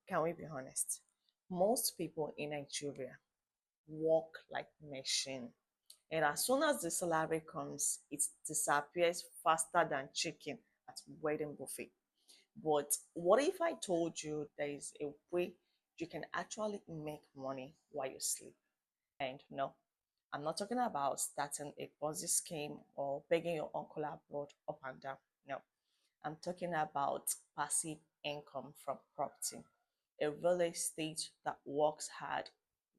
Can we be honest? Most people in Nigeria work like machine. And as soon as the salary comes, it disappears faster than chicken at wedding buffet. But what if I told you there is a way you can actually make money while you sleep? And no, I'm not talking about starting a Ponzi scheme or begging your uncle abroad up and down. No, I'm talking about passive income from property, a real estate that works hard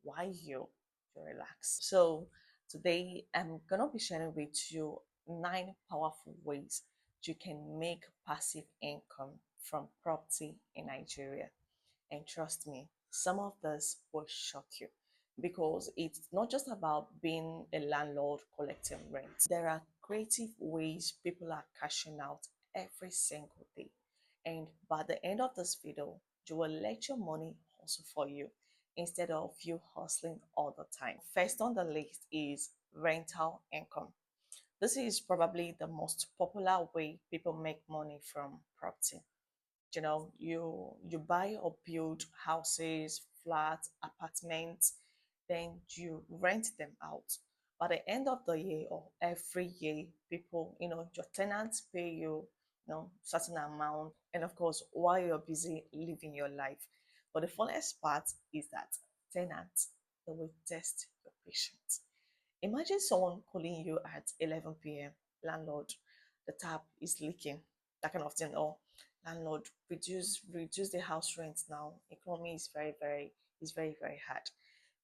while you relax. So today I'm gonna be sharing with you 9 powerful ways you can make passive income from property in Nigeria. And trust me, some of this will shock you because it's not just about being a landlord collecting rent. There are creative ways people are cashing out every single day. And by the end of this video, you will let your money hustle for you instead of you hustling all the time. First on the list is rental income. This is probably the most popular way people make money from property. You buy or build houses, flats, apartments, then you rent them out. By the end of the year or every year, people, your tenants pay you certain amount, and of course while you're busy living your life. But the funnest part is that tenants, they will test your patience. Imagine someone calling you at 11 p.m. Landlord, the tap is leaking, that kind of thing. Or landlord, reduce the house rent now. Economy is very hard.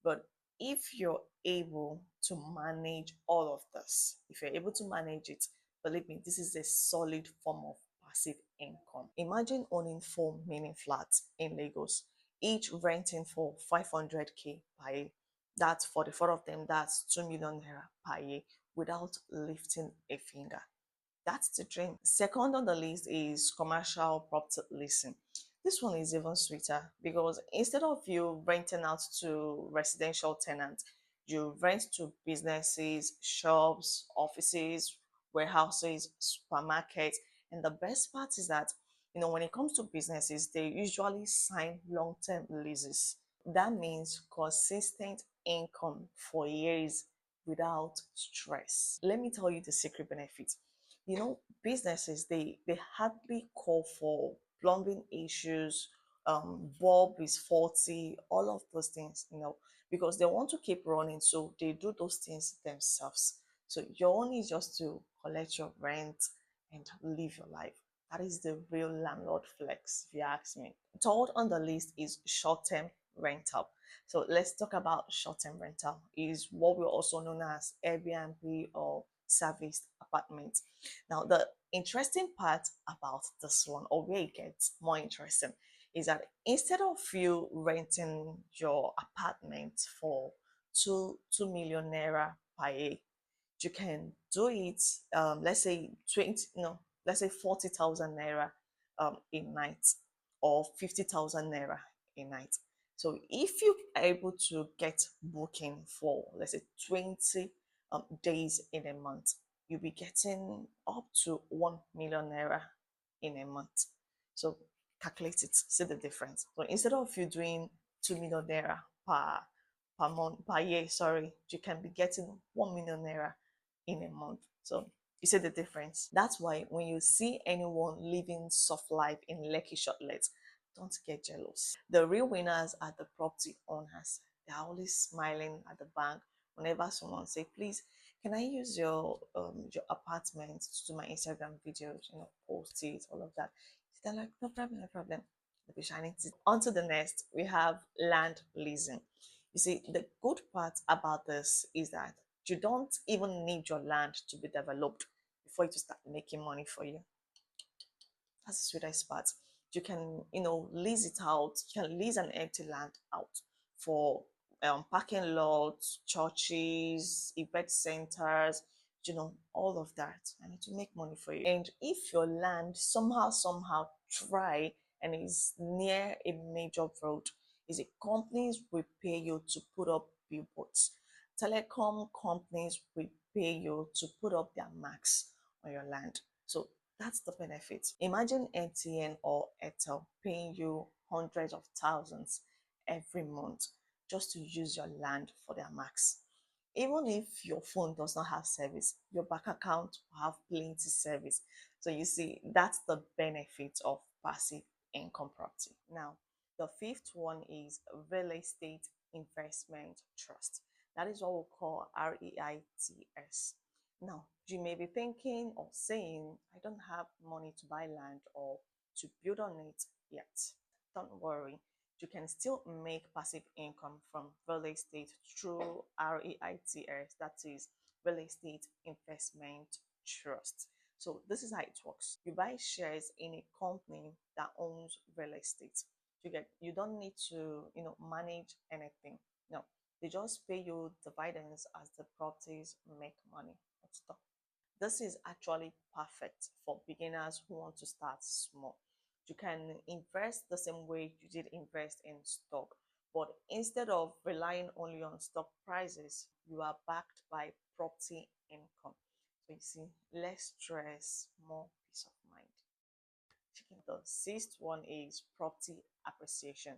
But if you're able to manage all of this, if you're able to manage it, believe me, this is a solid form of passive income. Imagine owning 4 mini flats in Lagos, each renting for 500K per year. That's for the four of them, that's 2 million naira per year without lifting a finger. That's the dream. Second on the list is commercial property leasing. This one is even sweeter because instead of you renting out to residential tenants, you rent to businesses, shops, offices, warehouses, supermarkets. And the best part is that, when it comes to businesses, they usually sign long-term leases. That means consistent income for years without stress. Let me tell you the secret benefits. Businesses, they hardly call for plumbing issues, bulb is faulty, all of those things, because they want to keep running, so they do those things themselves. So your own is just to collect your rent and live your life. That is the real landlord flex, if you ask me. Third on the list is short-term rental. So let's talk about short-term rental. Is what we also known as Airbnb or serviced apartments. Now, the interesting part about this one, or where it gets more interesting, is that instead of you renting your apartment for 2 million naira per year, you can do it, let's say 20, no, let's say 40,000 naira a night, or 50,000 naira a night. So if you are able to get booking for, let's say, 20 days in a month, you'll be getting up to 1 million naira in a month. So calculate it, see the difference. So instead of you doing 2 million naira per month, per year, sorry, you can be getting 1 million naira in a month. So you see the difference. That's why when you see anyone living soft life in Lekki shortlets, don't get jealous. The real winners are the property owners. They're always smiling at the bank whenever someone say, please, can I use your apartment to do my Instagram videos, post it, all of that. They're like, no problem, no problem. They'll be shining teeth. On to the next, we have land leasing. You see, the good part about this is that you don't even need your land to be developed before it to start making money for you. That's the sweetest part. You can, lease it out. You can lease an empty land out for parking lots, churches, event centers, all of that. I need to make money for you. And if your land somehow dry and is near a major road, is it companies will pay you to put up billboards. Telecom companies will pay you to put up their marks on your land. So that's the benefit. Imagine MTN or Airtel paying you hundreds of thousands every month just to use your land for their max. Even if your phone does not have service, your bank account will have plenty service. So you see, that's the benefit of passive income property. Now, the fifth one is real estate investment trust. That is what we call REITs. Now, you may be thinking or saying, I don't have money to buy land or to build on it yet. Don't worry, you can still make passive income from real estate through REITs, that is real estate investment trust. So this is how it works. You buy shares in a company that owns real estate. You don't need to, manage anything. No, they just pay you dividends as the properties make money. Stop. This is actually perfect for beginners who want to start small. You can invest the same way you did invest in stock, but instead of relying only on stock prices, you are backed by property income. So you see, less stress, more peace of mind. The sixth one is property appreciation.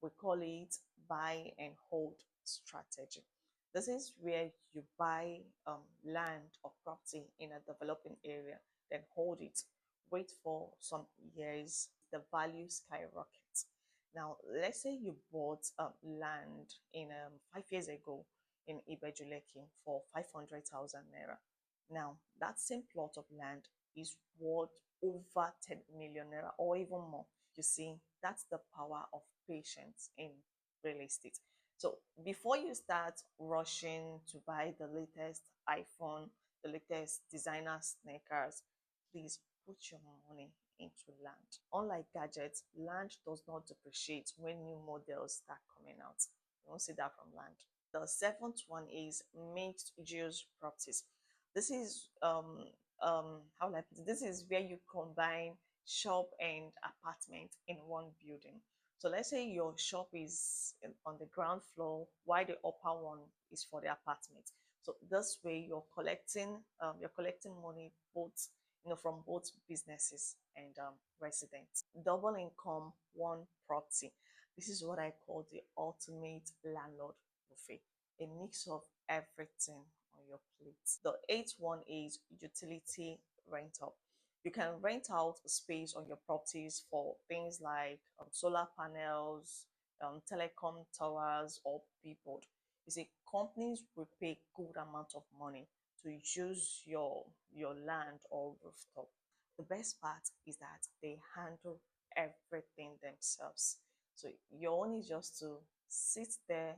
We call it buy and hold strategy. This is where you buy land or property in a developing area, then hold it, wait for some years, the value skyrockets. Now, let's say you bought land in 5 years ago in Ibejuleki for 500,000 naira. Now, that same plot of land is worth over 10 million naira or even more. You see, that's the power of patience in real estate. So before you start rushing to buy the latest iPhone, the latest designer sneakers, please put your money into land. Unlike gadgets, land does not depreciate when new models start coming out. You won't see that from land. The seventh one is mixed use properties. This is how like this is where you combine shop and apartment in one building. So let's say your shop is on the ground floor while the upper one is for the apartment. So this way you're collecting money both from both businesses and residents. Double income, one property. This is what I call the ultimate landlord buffet, a mix of everything on your plate. The eighth one is utility rental. You can rent out space on your properties for things like solar panels, telecom towers, or billboard. You see, companies will pay good amount of money to use your land or rooftop. The best part is that they handle everything themselves. So your own is just to sit there,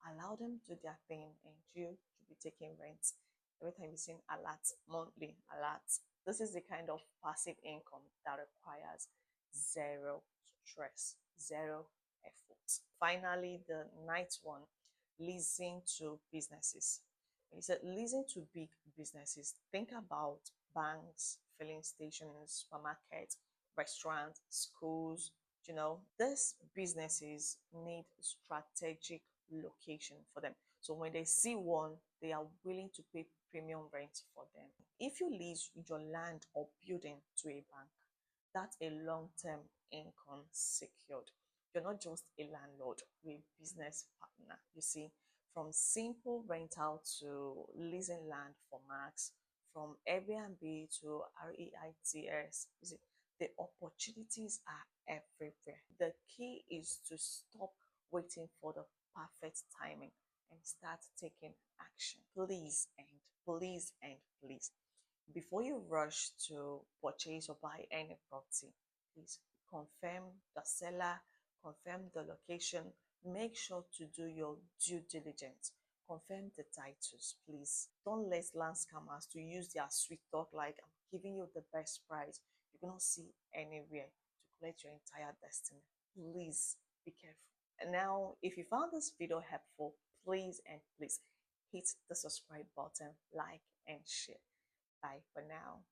allow them to do their thing, and you should be taking rent. Every time you see alert, monthly alert. This is the kind of passive income that requires zero stress, zero effort. Finally, the ninth one, leasing to businesses. When you said leasing to big businesses, think about banks, filling stations, supermarkets, restaurants, schools. These businesses need strategic location for them. So when they see one, they are willing to pay premium rent for them. If you lease your land or building to a bank, that's a long-term income secured. You're not just a landlord, you're a business partner. You see, from simple rental to leasing land for max, from Airbnb to REITs, you see, the opportunities are everywhere. The key is to stop waiting for the perfect timing and start taking action. Please, before you rush to purchase or buy any property, please confirm the seller, confirm the location, make sure to do your due diligence, confirm the titles, please. Don't let land scammers to use their sweet talk like I'm giving you the best price. You cannot see anywhere to collect your entire destiny. Please be careful. And now, if you found this video helpful, please hit the subscribe button, like and share. Bye for now.